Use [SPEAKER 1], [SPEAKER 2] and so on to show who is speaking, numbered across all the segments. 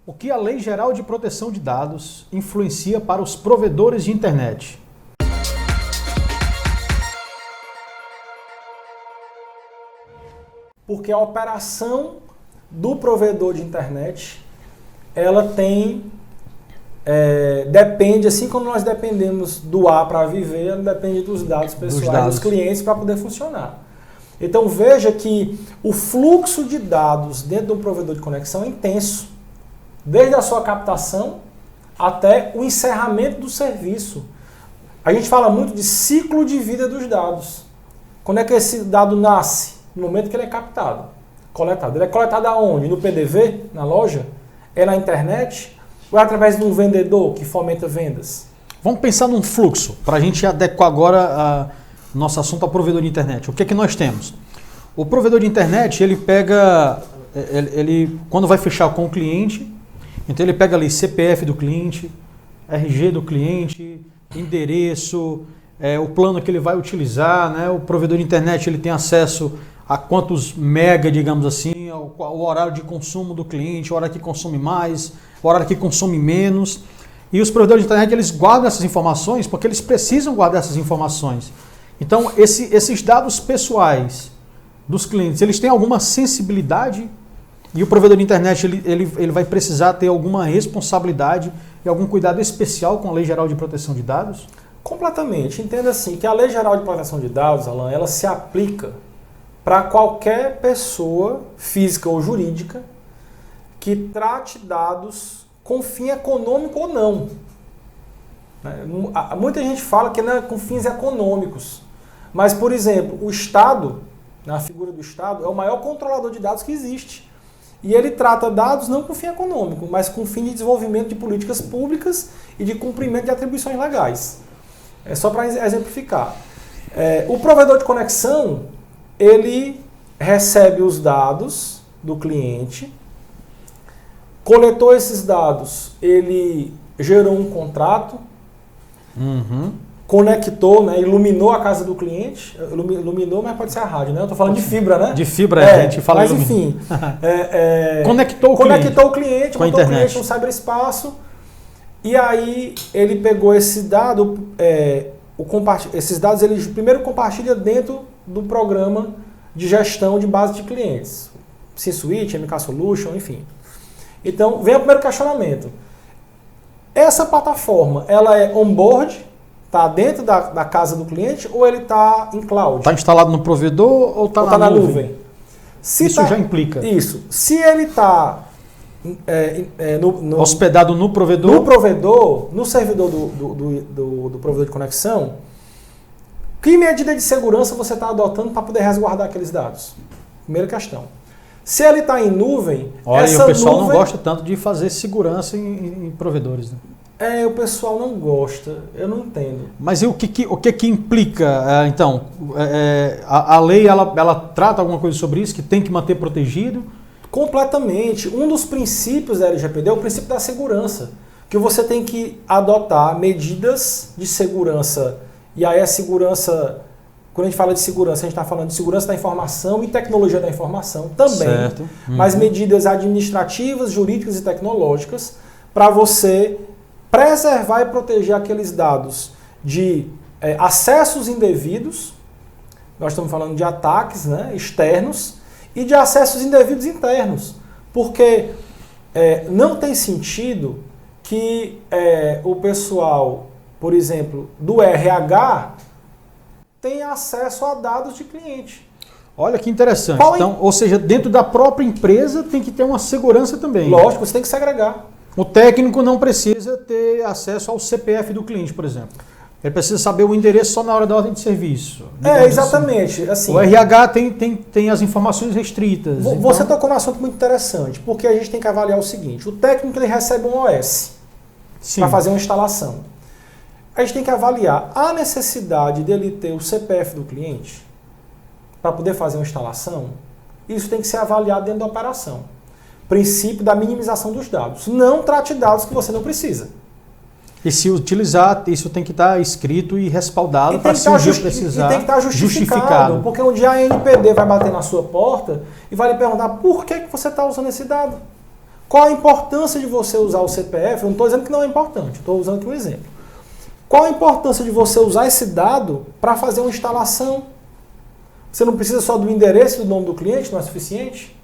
[SPEAKER 1] O que a Lei Geral de Proteção de Dados influencia para os provedores de internet?
[SPEAKER 2] Porque a operação do provedor de internet, ela depende, assim como nós dependemos do ar para viver, ela depende dos dados pessoais dos clientes para poder funcionar. Então veja que o fluxo de dados dentro de um provedor de conexão é intenso. Desde a sua captação até o encerramento do serviço. A gente fala muito de ciclo de vida dos dados. Quando é que esse dado nasce? No momento que ele é captado, coletado. Ele é coletado aonde? No PDV, na loja? É na internet? Ou é através de um vendedor que fomenta vendas?
[SPEAKER 1] Vamos pensar num fluxo, para a gente adequar agora nosso assunto ao provedor de internet. O que é que nós temos? O provedor de internet, ele pega, quando vai fechar com o cliente, então ele pega ali CPF do cliente, RG do cliente, endereço, o plano que ele vai utilizar, né? O provedor de internet ele tem acesso a quantos mega, digamos assim, o horário de consumo do cliente, o horário que consome mais, o horário que consome menos. E os provedores de internet eles guardam essas informações porque eles precisam guardar essas informações. Então esses dados pessoais dos clientes, eles têm alguma sensibilidade e o provedor de internet ele vai precisar ter alguma responsabilidade e algum cuidado especial com a Lei Geral de Proteção de Dados?
[SPEAKER 2] Completamente. Entenda assim que a Lei Geral de Proteção de Dados, Alan, ela se aplica para qualquer pessoa, física ou jurídica, que trate dados com fim econômico ou não. Muita gente fala que não é com fins econômicos. Mas, por exemplo, o Estado, na figura do Estado, é o maior controlador de dados que existe. E ele trata dados não com fim econômico, mas com fim de desenvolvimento de políticas públicas e de cumprimento de atribuições legais. É só para exemplificar. O provedor de conexão, ele recebe os dados do cliente, coletou esses dados, ele gerou um contrato, conectou, né, iluminou a casa do cliente, iluminou, mas pode ser a rádio, né? Eu estou falando de fibra, né?
[SPEAKER 1] De fibra, a gente fala.
[SPEAKER 2] Mas enfim,
[SPEAKER 1] conectou o cliente,
[SPEAKER 2] botou o cliente no cyberespaço, e aí ele pegou esse dado, esses dados ele primeiro compartilha dentro do programa de gestão de base de clientes, C-Suite, MK Solution, enfim. Então, vem o primeiro questionamento. Essa plataforma, ela é on-board, está dentro da casa do cliente ou ele está em cloud?
[SPEAKER 1] Está instalado no provedor ou está na nuvem? Isso já implica.
[SPEAKER 2] Isso. Se ele está
[SPEAKER 1] hospedado no provedor?
[SPEAKER 2] No provedor, no servidor do provedor de conexão, que medida de segurança você está adotando para poder resguardar aqueles dados? Primeira questão. Se ele está em nuvem,
[SPEAKER 1] olha, o pessoal não gosta tanto de fazer segurança em provedores, né?
[SPEAKER 2] O pessoal não gosta, eu não entendo.
[SPEAKER 1] Mas e o que implica, então? A lei, ela trata alguma coisa sobre isso, que tem que manter protegido?
[SPEAKER 2] Completamente. Um dos princípios da LGPD é o princípio da segurança, que você tem que adotar medidas de segurança, e aí a segurança, quando a gente fala de segurança, a gente está falando de segurança da informação e tecnologia da informação também,
[SPEAKER 1] certo.
[SPEAKER 2] Mas medidas administrativas, jurídicas e tecnológicas para você preservar e proteger aqueles dados de acessos indevidos, nós estamos falando de ataques, né, externos, e de acessos indevidos internos, porque não tem sentido que o pessoal, por exemplo, do RH tenha acesso a dados de cliente.
[SPEAKER 1] Olha que interessante. Então, ou seja, dentro da própria empresa tem que ter uma segurança também.
[SPEAKER 2] Lógico, você tem que segregar.
[SPEAKER 1] O técnico não precisa ter acesso ao CPF do cliente, por exemplo. Ele precisa saber o endereço só na hora da ordem de serviço.
[SPEAKER 2] Exatamente. Assim,
[SPEAKER 1] o RH tem as informações restritas.
[SPEAKER 2] Você tocou num assunto muito interessante, porque a gente tem que avaliar o seguinte. O técnico ele recebe um OS para fazer uma instalação. A gente tem que avaliar a necessidade dele ter o CPF do cliente para poder fazer uma instalação. Isso tem que ser avaliado dentro da operação. Princípio da minimização dos dados. Não trate dados que você não precisa.
[SPEAKER 1] E se utilizar, isso tem que estar escrito e respaldado para se um dia precisar.
[SPEAKER 2] E tem que estar justificado. Porque um dia a ANPD vai bater na sua porta e vai lhe perguntar por que você está usando esse dado. Qual a importância de você usar o CPF? Eu não estou dizendo que não é importante, estou usando aqui um exemplo. Qual a importância de você usar esse dado para fazer uma instalação? Você não precisa só do endereço e do nome do cliente, não é suficiente?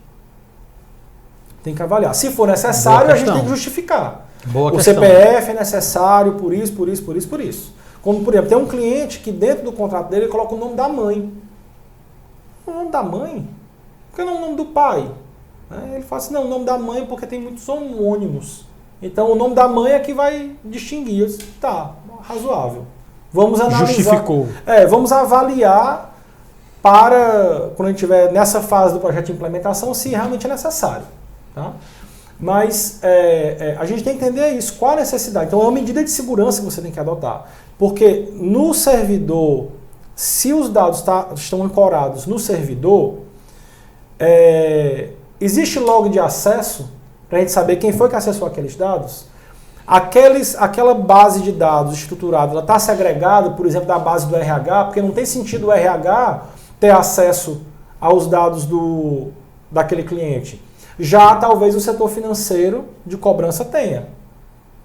[SPEAKER 2] Tem que avaliar. Se for necessário, a gente tem que justificar. O CPF é necessário por isso, por isso, por isso, por isso. Como, por exemplo, tem um cliente que dentro do contrato dele ele coloca o nome da mãe. O nome da mãe? Por que não o nome do pai? Ele fala assim, não, o nome da mãe porque tem muitos homônimos. Então o nome da mãe é que vai distinguir. Eu disse, tá, razoável. Vamos analisar.
[SPEAKER 1] Justificou.
[SPEAKER 2] Vamos avaliar para, quando a gente estiver nessa fase do projeto de implementação, se realmente é necessário. Tá? Mas a gente tem que entender isso, qual a necessidade. Então é uma medida de segurança que você tem que adotar. Porque no servidor, se os dados estão ancorados no servidor, existe log de acesso para a gente saber quem foi que acessou aqueles dados. Aquela base de dados estruturada, ela está segregada, por exemplo, da base do RH, porque não tem sentido o RH ter acesso aos dados daquele cliente. Já talvez o setor financeiro de cobrança tenha,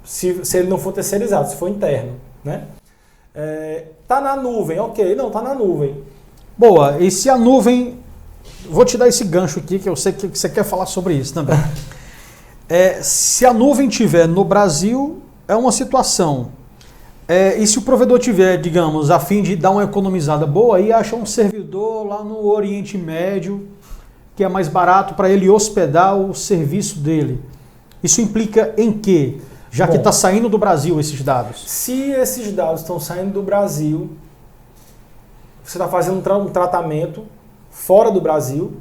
[SPEAKER 2] se ele não for terceirizado, se for interno. Né? Tá na nuvem, ok, não, tá na nuvem.
[SPEAKER 1] Boa, e se a nuvem... Vou te dar esse gancho aqui, que eu sei que você quer falar sobre isso também. Se a nuvem tiver no Brasil, é uma situação. E se o provedor tiver, digamos, a fim de dar uma economizada boa, aí acha um servidor lá no Oriente Médio, que é mais barato para ele hospedar o serviço dele. Isso implica em quê? Já que está saindo do Brasil esses dados.
[SPEAKER 2] Se esses dados estão saindo do Brasil, você está fazendo um tratamento fora do Brasil,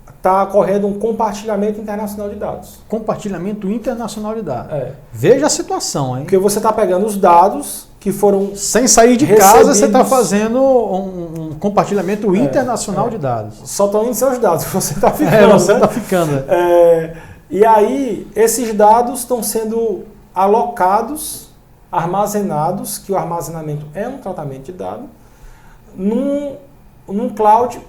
[SPEAKER 2] está ocorrendo um compartilhamento internacional de dados.
[SPEAKER 1] Compartilhamento internacional de dados. Veja a situação, hein?
[SPEAKER 2] Porque você está pegando os dados que foram
[SPEAKER 1] sem sair de casa, você está fazendo um compartilhamento internacional de dados.
[SPEAKER 2] Só estão indo seus dados, você está ficando.
[SPEAKER 1] Você está ficando.
[SPEAKER 2] E aí, esses dados estão sendo alocados, armazenados, que o armazenamento é um tratamento de dados, numa cloud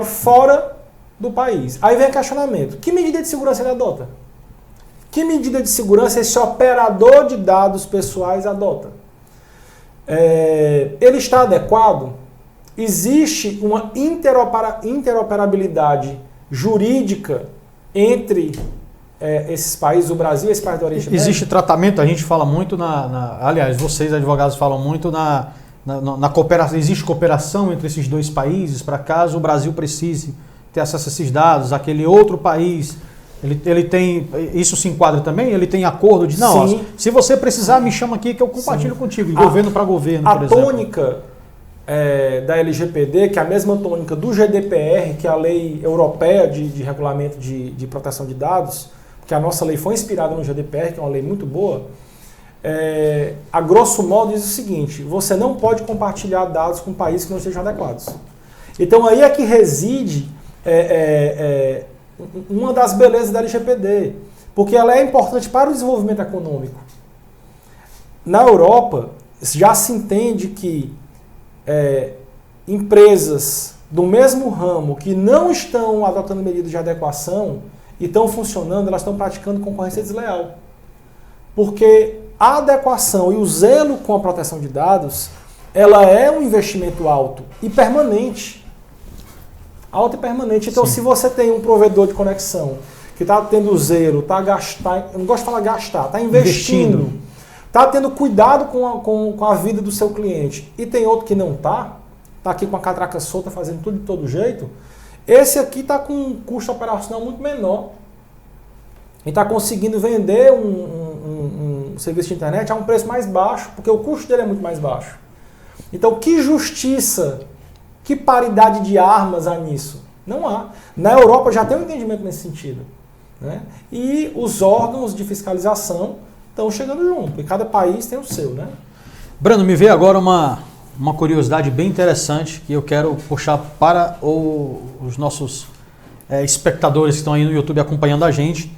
[SPEAKER 2] fora do país. Aí vem o questionamento. Que medida de segurança ele adota? Que medida de segurança esse operador de dados pessoais adota? Ele está adequado? Existe uma interoperabilidade jurídica entre esses países, o Brasil e esse país do Oriente Médio?
[SPEAKER 1] Existe tratamento, a gente fala muito aliás, vocês advogados falam muito na cooperação. Existe cooperação entre esses dois países para caso o Brasil precise ter acesso a esses dados, aquele outro país, ele tem, isso se enquadra também? Ele tem acordo de, não, ó, se você precisar me chama aqui que eu compartilho contigo, de governo para governo, por exemplo.
[SPEAKER 2] A tônica da LGPD, que é a mesma tônica do GDPR, que é a lei europeia de regulamento de proteção de dados, que a nossa lei foi inspirada no GDPR, que é uma lei muito boa, a grosso modo diz o seguinte: você não pode compartilhar dados com países que não estejam adequados. Então aí é que reside uma das belezas da LGPD, porque ela é importante para o desenvolvimento econômico. Na Europa, já se entende que empresas do mesmo ramo que não estão adotando medidas de adequação e estão funcionando, elas estão praticando concorrência desleal. Porque a adequação e o zelo com a proteção de dados, ela é um investimento alto e permanente. Alto e permanente. Então, se você tem um provedor de conexão que está tendo zelo, está gastando, eu não gosto de falar gastar, está investindo, está tendo cuidado com a vida do seu cliente, e tem outro que não está aqui com a catraca solta, fazendo tudo de todo jeito, esse aqui está com um custo operacional muito menor e está conseguindo vender um serviço de internet a um preço mais baixo, porque o custo dele é muito mais baixo. Então, que justiça, que paridade de armas há nisso? Não há. Na Europa já tem um entendimento nesse sentido. Né? E os órgãos de fiscalização estão chegando junto, e cada país tem o seu. Né?
[SPEAKER 1] Brando, me veio agora uma curiosidade bem interessante que eu quero puxar para os nossos espectadores que estão aí no YouTube acompanhando a gente.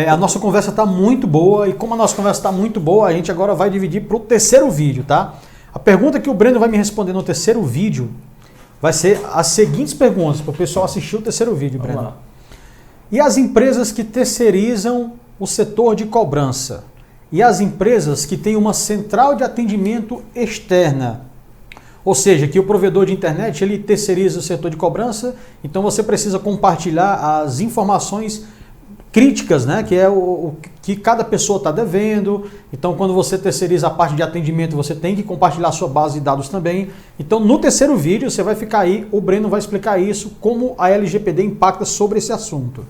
[SPEAKER 1] A nossa conversa está muito boa, e como a nossa conversa está muito boa, a gente agora vai dividir para o terceiro vídeo, tá? A pergunta que o Breno vai me responder no terceiro vídeo vai ser as seguintes perguntas para o pessoal assistir o terceiro vídeo, Breno. E as empresas que terceirizam o setor de cobrança? E as empresas que têm uma central de atendimento externa? Ou seja, que o provedor de internet ele terceiriza o setor de cobrança, então você precisa compartilhar as informações críticas, né, que é o que cada pessoa está devendo. Então, quando você terceiriza a parte de atendimento, você tem que compartilhar a sua base de dados também. Então, no terceiro vídeo, você vai ficar aí, o Breno vai explicar isso, como a LGPD impacta sobre esse assunto.